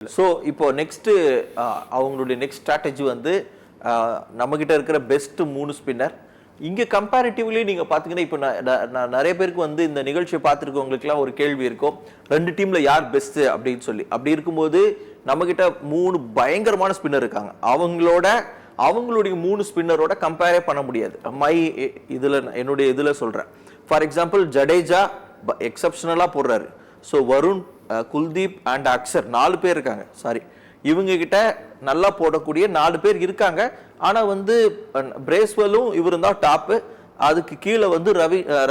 So இப்போ next அவங்களுடைய next strategy வந்து நம்மக்கிட்ட இருக்கிற பெஸ்ட்டு 3 ஸ்பின்னர். இங்கே கம்பேரிட்டிவ்லி நீங்கள் பார்த்தீங்கன்னா இப்போ நான் நிறைய பேருக்கு வந்து இந்த நிகழ்ச்சியை பார்த்துருக்கவங்களுக்குலாம் ஒரு கேள்வி இருக்கும், 2 டீமில் யார் பெஸ்ட்டு அப்படின்னு சொல்லி. அப்படி இருக்கும்போது நம்மக்கிட்ட 3 பயங்கரமான ஸ்பின்னர் இருக்காங்க. அவங்களுடைய 3 ஸ்பின்னரோட கம்பேரே பண்ண முடியாது. என்னுடைய இதில் சொல்கிறேன். ஃபார் எக்ஸாம்பிள் ஜடேஜா எக்ஸப்ஷனலாக போடுறாரு. ஸோ வருண், குல்தீப் அண்ட் அக்ஷர் 4 பேர் இருக்காங்க. சாரி, இவங்க கிட்ட நல்லா போடக்கூடிய 4 பேர் இருக்காங்க. ஆனா வந்து பிரேஸ்வெல்லும் இவரும் தான் டாப்பு. அதுக்கு கீழே வந்து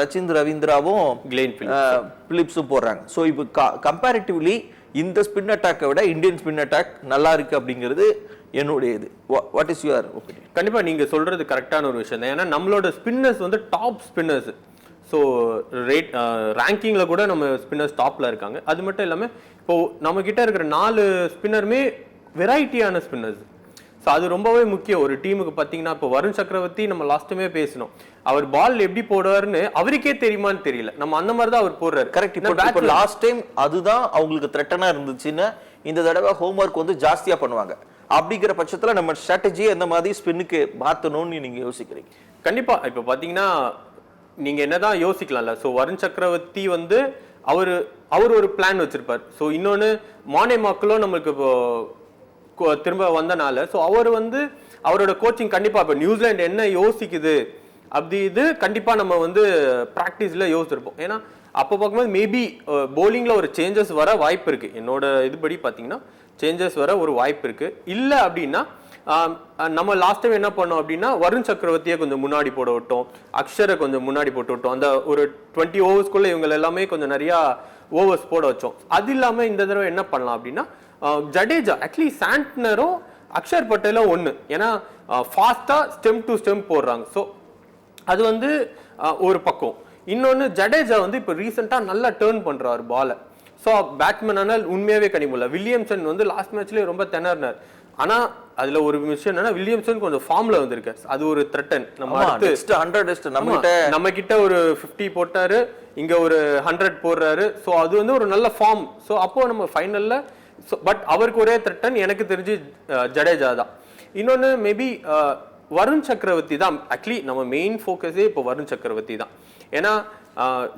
ரச்சின் ரவீந்திராவும் பிலிப்ஸும் போடுறாங்க. ஸோ இப்போ கம்பேரிட்டிவ்லி இந்த ஸ்பின் அட்டாக்கை விட இந்தியன் ஸ்பின் அட்டாக் நல்லா இருக்கு அப்படிங்கிறது என்னுடைய இது. What is your opinion? கண்டிப்பா நீங்க சொல்றது கரெக்டான ஒரு விஷயம் தான். ஏன்னா நம்மளோட ஸ்பின்னர்ஸ் வந்து டாப் ஸ்பின்னர்ஸ். ஸோ ரேங்கிங்கில் கூட நம்ம ஸ்பின்னர்ஸ் டாப்பில் இருக்காங்க. அது மட்டும் இல்லாமல் இப்போது நம்மக்கிட்ட இருக்கிற 4 ஸ்பின்னருமே வெரைட்டியான ஸ்பின்னர்ஸ். ஸோ அது ரொம்பவே முக்கியம் ஒரு டீமுக்கு. பார்த்தீங்கன்னா இப்போ வருண் சக்கரவர்த்தி நம்ம லாஸ்ட் டைமே பேசணும், அவர் பால் எப்படி போடுவார்னு அவருக்கே தெரியுமான்னு தெரியல. நம்ம அந்த மாதிரி தான் அவர் போடுறாரு. கரெக்ட். இப்போ லாஸ்ட் டைம் அதுதான் அவங்களுக்கு த்ரெட்டனாக இருந்துச்சுன்னு இந்த தடவை ஹோம்ஒர்க் வந்து ஜாஸ்தியாக பண்ணுவாங்க. அப்படிங்கிற பட்சத்தில் நம்ம ஸ்ட்ராட்டஜியை எந்த மாதிரி ஸ்பின்னுக்கு மாற்றணும்னு நீங்கள் யோசிக்கிறீங்க? கண்டிப்பாக இப்போ பார்த்தீங்கன்னா நீங்க என்னதான் யோசிக்கலாம்ல. ஸோ வருண் சக்கரவர்த்தி வந்து அவர் ஒரு பிளான் வச்சிருப்பார். ஸோ இன்னொன்று மானே மாக்களும் நம்மளுக்கு இப்போ திரும்ப வந்தனால ஸோ அவர் வந்து அவரோட கோச்சிங் கண்டிப்பா இப்போ நியூசிலாந்து என்ன யோசிக்குது அப்படி இது கண்டிப்பா நம்ம வந்து ப்ராக்டிஸ்ல யோசிச்சிருப்போம். ஏன்னா அப்போ பார்க்கும்போது மேபி போலிங்ல ஒரு சேஞ்சஸ் வர வாய்ப்பு இருக்கு. என்னோட இதுபடி பார்த்தீங்கன்னா சேஞ்சஸ் வர ஒரு வாய்ப்பு இருக்கு. இல்லை அப்படின்னா நம்ம லாஸ்ட் டைம் என்ன பண்ணோம் அப்படின்னா வருண் சக்கரவர்த்தியை கொஞ்சம் முன்னாடி போட விட்டோம், அக்ஷரை கொஞ்சம் முன்னாடி போட்டு விட்டோம். அந்த ஒரு 20 ஓவர்ஸ்குள்ள இவங்க எல்லாமே கொஞ்சம் நிறைய ஓவர்ஸ் போட வச்சோம். அது இல்லாம இந்த தடவை என்ன பண்ணலாம் அப்படின்னா ஜடேஜா ஆக்சுவலி சாண்ட்னரும் அக்ஷர் பட்டேலும் ஒன்று. ஏன்னா ஃபாஸ்டா ஸ்டெம் டு ஸ்டெம் போடுறாங்க. ஸோ அது வந்து ஒரு பக்கம். இன்னொன்று ஜடேஜா வந்து இப்போ ரீசெண்டாக நல்லா டேர்ன் பண்றாரு பாலை. ஸோ பேட்ஸ்மேன் ஆனால் உண்மையாவே கணிமுல்ல. வில்லியம்சன் வந்து லாஸ்ட் மேட்ச்லேயே ரொம்ப திணறினார். ஆனா அதுல ஒரு விஷயம் என்னன்னா வில்லியம்சன் கொஞ்சம் ஃபார்ம்ல வந்திருக்காரு. அது ஒரு த்ரெட்டன். நம்ம கிட்ட ஒரு 50 போட்டாரு, இங்க ஒரு 100 போடுறாரு. ஸோ அது வந்து ஒரு நல்ல ஃபார்ம். ஸோ அப்போ நம்ம ஃபைனல்ல பட் அவருக்கு ஒரே த்ரெட்டன் எனக்கு தெரிஞ்சு ஜடேஜா தான். இன்னொன்னு மேபி வருண் சக்கரவர்த்தி தான். ஆக்சுவலி நம்ம மெயின் ஃபோக்கஸே இப்போ வருண் சக்கரவர்த்தி தான். ஏன்னா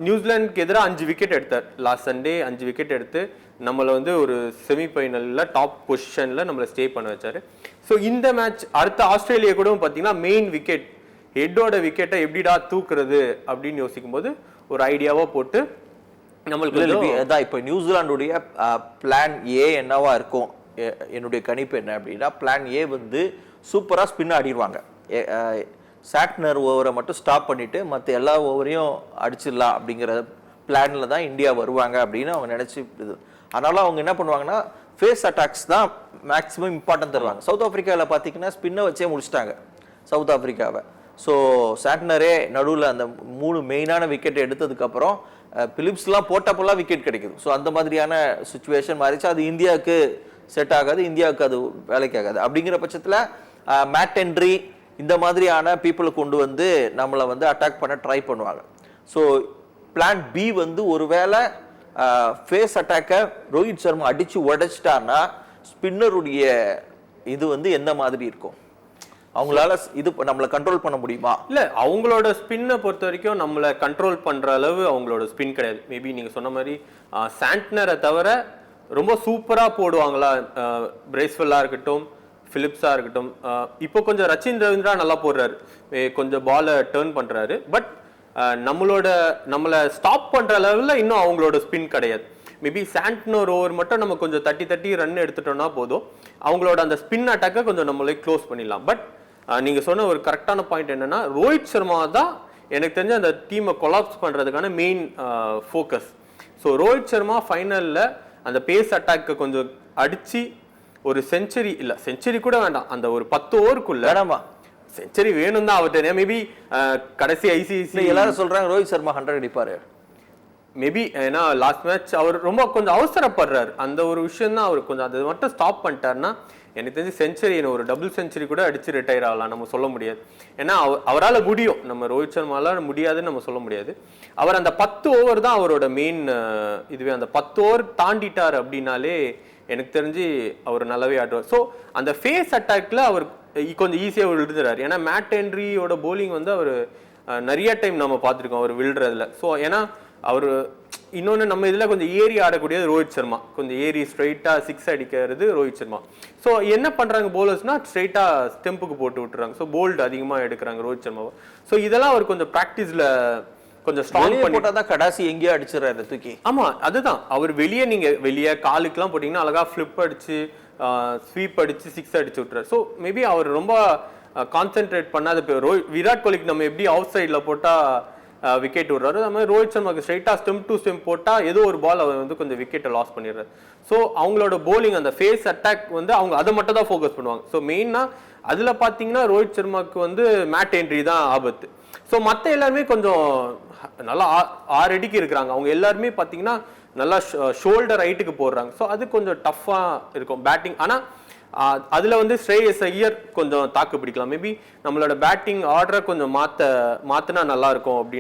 நியூசிலாந்துக்கு எதிராக 5 விக்கெட் எடுத்தார் லாஸ்ட் சண்டே. 5 விக்கெட் எடுத்து நம்மளை வந்து ஒரு செமிஃபைனலில் டாப் பொசிஷனில் நம்மளை ஸ்டே பண்ண வச்சாரு. ஸோ இந்த மேட்ச் அடுத்த ஆஸ்திரேலியா கூட பார்த்தீங்கன்னா மெயின் விக்கெட் ஹெட்டோட விக்கெட்டை எப்படிடா தூக்குறது அப்படின்னு யோசிக்கும் போது ஒரு ஐடியாவாக போட்டு நம்மளுக்கு இப்போ நியூசிலாண்டுடைய பிளான் ஏ என்னவா இருக்கும்? என்னுடைய கணிப்பு என்ன அப்படின்னா பிளான் ஏ வந்து சூப்பராக ஸ்பின் ஆடிடுவாங்க. சாட்னர் ஓவரை மட்டும் ஸ்டாப் பண்ணிட்டு மற்ற எல்லா ஓவரையும் அடிச்சிடலாம் அப்படிங்கிற பிளானில் தான் இந்தியா வருவாங்க அப்படின்னு அவங்க நினச்சி இது. அதனால அவங்க என்ன பண்ணுவாங்கன்னா ஃபேஸ் அட்டாக்ஸ் தான் மேக்ஸிமம் இம்பார்ட்டன்ட் தருவாங்க. சவுத் ஆஃப்ரிக்காவில் பார்த்தீங்கன்னா ஸ்பின்னை வச்சே முடிச்சிட்டாங்க சவுத் ஆஃப்ரிக்காவை. ஸோ சாட்னரே நடுவில் அந்த 3 மெயினான விக்கெட் எடுத்ததுக்கப்புறம் பிலிப்ஸ்லாம் போட்டப்பெல்லாம் விக்கெட் கிடைக்குது. ஸோ அந்த மாதிரியான சுச்சுவேஷன் மாறிச்சு. அது இந்தியாவுக்கு செட் ஆகாது, இந்தியாவுக்கு அது வேலைக்கு ஆகாது. அப்படிங்கிற பட்சத்தில் மேட் ஹென்ரி இந்த மாதிரியான பீப்புளை கொண்டு வந்து நம்மளை வந்து அட்டாக் பண்ண ட்ரை பண்ணுவாங்க. ஸோ பிளான் பி வந்து ஒருவேளை ஃபேஸ் அட்டாக்கை ரோஹித் சர்மா அடித்து உடைச்சிட்டார்னா ஸ்பின்னருடைய இது வந்து எந்த மாதிரி இருக்கும்? அவங்களால இது நம்மளை கண்ட்ரோல் பண்ண முடியுமா? இல்லை, அவங்களோட ஸ்பின்னை பொறுத்த வரைக்கும் நம்மளை கண்ட்ரோல் பண்ணுற அளவு அவங்களோட ஸ்பின் கிடையாது. மேபி நீங்கள் சொன்ன மாதிரி சாண்ட்னரை தவிர ரொம்ப சூப்பராக போடுவாங்களா பிரேஸ்வெல்லாக இருக்கட்டும், பிலிப்ஸாக இருக்கட்டும். இப்போ கொஞ்சம் ரச்சின் ரவீந்திரா நல்லா போடுறாரு, கொஞ்சம் பாலை டேர்ன் பண்ணுறாரு. பட் நம்மளை ஸ்டாப் பண்ணுற லெவலில் இன்னும் அவங்களோட ஸ்பின் கிடையாது. மேபி சாண்ட்னர் ஓவர் மட்டும் நம்ம கொஞ்சம் தட்டி ரன் எடுத்துட்டோம்னா போதும், அவங்களோட அந்த ஸ்பின் அட்டாக்கை கொஞ்சம் நம்மளே க்ளோஸ் பண்ணிடலாம். பட் நீங்கள் சொன்ன ஒரு கரெக்டான பாயிண்ட் என்னன்னா ரோஹித் சர்மா தான் எனக்கு தெரிஞ்ச அந்த டீமை கொலாப்ஸ் பண்ணுறதுக்கான main focus. So Rohit Sharma ஃபைனலில் அந்த பேஸ் அட்டாக்கை கொஞ்சம் அடித்து ஒரு செஞ்சுரி, இல்லை செஞ்சுரி கூட வேண்டாம், அந்த ஒரு 10 ஓவருக்குள்ள செஞ்சுரி வேணும் தான் அவர்கிட்ட. மேபி கடைசி ஐசிசி எல்லாரும் சொல்றாங்க ரோஹித் சர்மா 100 அடிப்பாரு மேபி. ஏன்னா லாஸ்ட் மேட்ச் அவர் ரொம்ப கொஞ்சம் அவசரப்படுறாரு. அந்த ஒரு விஷயம் தான் அவர் கொஞ்சம் அதை மட்டும் ஸ்டாப் பண்ணிட்டாருன்னா எனக்கு தெரிஞ்சு செஞ்சுரி, ஒரு டபுள் செஞ்சுரி கூட அடிச்சு ரிட்டையர் ஆகலாம். நம்ம சொல்ல முடியாது. ஏன்னா அவரால் முடியும், நம்ம ரோஹித் சர்மால முடியாதுன்னு நம்ம சொல்ல முடியாது. அவர் அந்த 10 ஓவர் தான் அவரோட மெயின் இதுவே. அந்த 10 ஓவர் தாண்டிட்டார் அப்படின்னாலே எனக்கு தெரிஞ்சு அவர் நல்லாவே ஆடுவார். ஸோ அந்த ஃபேஸ் அட்டாக்ல அவர் கொஞ்சம் ஈஸியாக விழுந்துறாரு. ஏன்னா மேட் ஹென்ரியோட போலிங் வந்து அவர் நிறைய டைம் நம்ம பார்த்துருக்கோம் அவர் விழுறதுல. ஸோ ஏன்னா அவர் இன்னொன்று நம்ம இதில் கொஞ்சம் ஏறி ஆடக்கூடியது ரோஹித் சர்மா, கொஞ்சம் ஏறி ஸ்ட்ரைட்டாக 6 அடிக்கிறது ரோஹித் சர்மா. ஸோ என்ன பண்ணுறாங்க போலர்ஸ்னா ஸ்ட்ரைட்டாக ஸ்டெம்புக்கு போட்டு விட்டுறாங்க. ஸோ போல்டு அதிகமாக எடுக்கிறாங்க ரோஹித் சர்மாவை. ஸோ இதெல்லாம் அவர் கொஞ்சம் ப்ராக்டிஸில் கொஞ்சம் ஸ்ட்ராங் பண்ணி போட்டால் தான் கடைசி எங்கேயோ அடிச்சிடறாரு தூக்கி. ஆமாம், அதுதான் அவர் வெளியே காலுக்கெல்லாம் போட்டிங்கன்னா அழகாக ஃப்ளிப் அடிச்சு ஸ்வீப் அடிச்சு 6 அடிச்சு விட்டுறாரு. ஸோ மேபி அவர் ரொம்ப கான்சென்ட்ரேட் பண்ணாத விராட் கோலிக்கு நம்ம எப்படி அவுட் சைடில் போட்டால் விக்கெட் விடுறாரு, அது மாதிரி ரோஹித் சர்மாக்கு ஸ்ட்ரைட்டாக ஸ்டெம் டு ஸ்டெம் போட்டால் ஏதோ ஒரு பால் அவர் வந்து கொஞ்சம் விக்கெட்டை லாஸ் பண்ணிடுறாரு. ஸோ அவங்களோட போலிங் அந்த ஃபேஸ் அட்டாக் வந்து அவங்க அதை மட்டும் தான் ஃபோக்கஸ் பண்ணுவாங்க. ஸோ மெயினாக அதில் பார்த்தீங்கன்னா ரோஹித் சர்மாக்கு வந்து மேட் ஹென்ரி தான் ஆபத்து. ஸோ மற்ற எல்லாருமே கொஞ்சம் நல்லா 6 அடிக்கு இருக்கிறாங்க. அவங்க எல்லாருமே பார்த்தீங்கன்னா நல்லா ஷோல்டர் ஹைட்டுக்கு போடுறாங்க. ஸோ அது கொஞ்சம் டஃப்பாக இருக்கும் பேட்டிங். ஆனால் அதில் வந்து ஸ்ரேயஸ் ஐயர் கொஞ்சம் தாக்கு பிடிக்கலாம். மேபி நம்மளோட பேட்டிங் ஆர்டரை கொஞ்சம் மாற்றினா நல்லா இருக்கும் அப்படின்னு